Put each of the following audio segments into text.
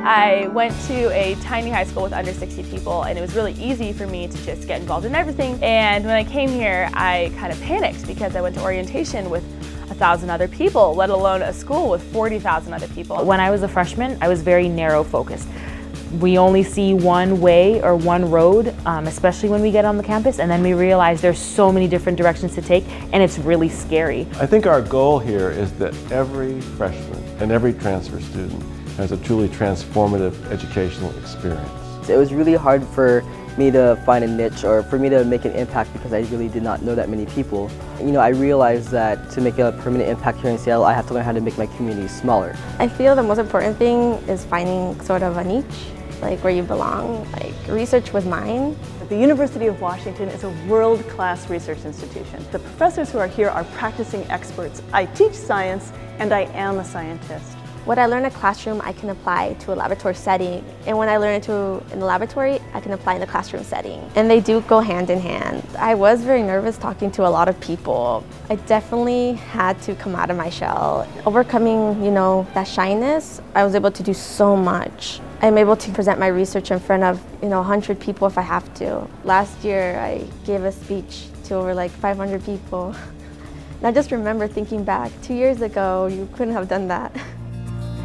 I went to a tiny high school with under 60 people, and it was really easy for me to just get involved in everything. And when I came here, I kind of panicked because I went to orientation with 1,000 other people, let alone a school with 40,000 other people. When I was a freshman, I was very narrow focused. We only see one way or one road, especially when we get on the campus, and then we realize there's so many different directions to take, and it's really scary. I think our goal here is that every freshman and every transfer student has a truly transformative educational experience. It was really hard for me to find a niche or for me to make an impact because I really did not know that many people. You know, I realized that to make a permanent impact here in Seattle, I have to learn how to make my community smaller. I feel the most important thing is finding sort of a niche, like where you belong. Like, research was mine. The University of Washington is a world-class research institution. The professors who are here are practicing experts. I teach science, and I am a scientist. What I learn in a classroom, I can apply to a laboratory setting. And when I learn it in the laboratory, I can apply in the classroom setting. And they do go hand in hand. I was very nervous talking to a lot of people. I definitely had to come out of my shell. Overcoming, that shyness, I was able to do so much. I'm able to present my research in front of, 100 people if I have to. Last year, I gave a speech to over like 500 people. And I just remember thinking back, 2 years ago, you couldn't have done that.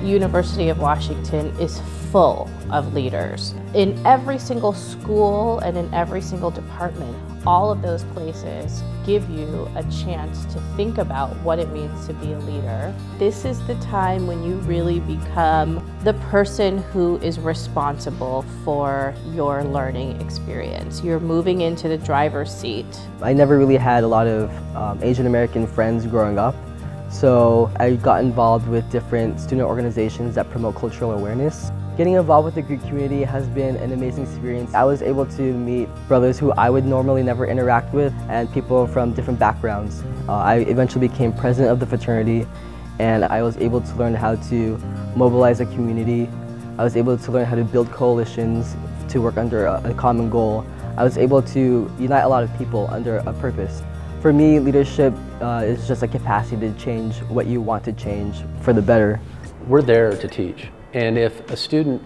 University of Washington is full of leaders. In every single school and in every single department, all of those places give you a chance to think about what it means to be a leader. This is the time when you really become the person who is responsible for your learning experience. You're moving into the driver's seat. I never really had a lot of Asian American friends growing up. So I got involved with different student organizations that promote cultural awareness. Getting involved with the Greek community has been an amazing experience. I was able to meet brothers who I would normally never interact with and people from different backgrounds. I eventually became president of the fraternity, and I was able to learn how to mobilize a community. I was able to learn how to build coalitions to work under a common goal. I was able to unite a lot of people under a purpose. For me, leadership is just a capacity to change what you want to change for the better. We're there to teach, and if a student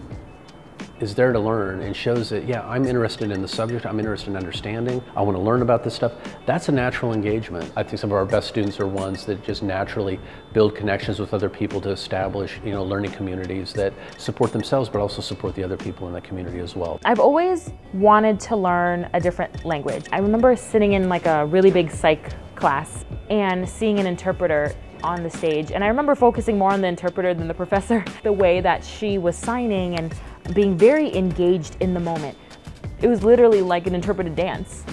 is there to learn and shows that, yeah, I'm interested in the subject, I'm interested in understanding, I want to learn about this stuff, that's a natural engagement. I think some of our best students are ones that just naturally build connections with other people to establish, learning communities that support themselves but also support the other people in that community as well. I've always wanted to learn a different language. I remember sitting in like a really big psych class and seeing an interpreter on the stage, and I remember focusing more on the interpreter than the professor. The way that she was signing and being very engaged in the moment. It was literally like an interpreted dance.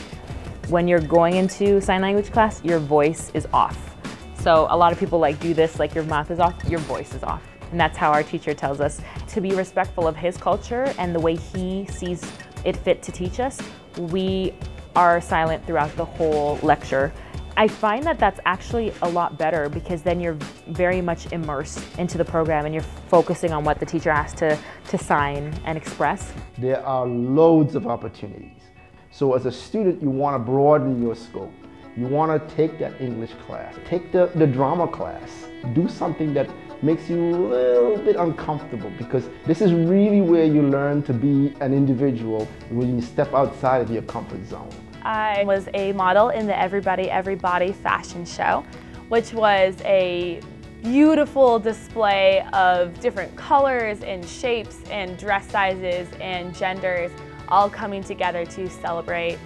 When you're going into sign language class, your voice is off. So a lot of people do this, like your mouth is off, your voice is off. And that's how our teacher tells us to be respectful of his culture and the way he sees it fit to teach us. We are silent throughout the whole lecture. I find that that's actually a lot better because then you're very much immersed into the program and you're focusing on what the teacher has to sign and express. There are loads of opportunities. So as a student, you want to broaden your scope. You want to take that English class, take the drama class, do something that makes you a little bit uncomfortable, because this is really where you learn to be an individual when you step outside of your comfort zone. I was a model in the Everybody Everybody fashion show, which was a beautiful display of different colors and shapes and dress sizes and genders all coming together to celebrate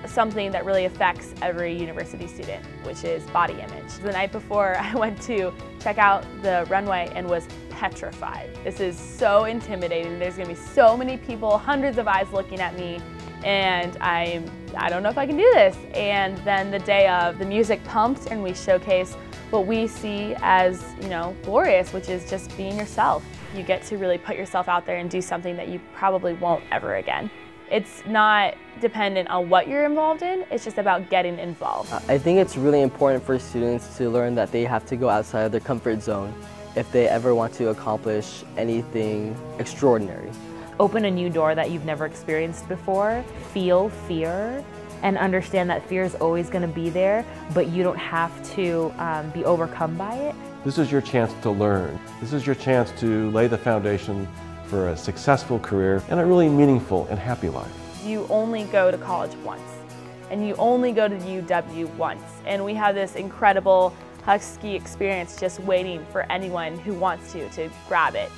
something that really affects every university student, which is body image. The night before, I went to check out the runway and was petrified. This is so intimidating. There's gonna be so many people, hundreds of eyes looking at me, and I don't know if I can do this. And then the day of, the music pumped and we showcase what we see as, glorious, which is just being yourself. You get to really put yourself out there and do something that you probably won't ever again. It's not dependent on what you're involved in, it's just about getting involved. I think it's really important for students to learn that they have to go outside of their comfort zone if they ever want to accomplish anything extraordinary. Open a new door that you've never experienced before, feel fear, and understand that fear is always going to be there, but you don't have to be overcome by it. This is your chance to learn. This is your chance to lay the foundation for a successful career and a really meaningful and happy life. You only go to college once, and you only go to UW once, and we have this incredible Husky experience just waiting for anyone who wants to grab it.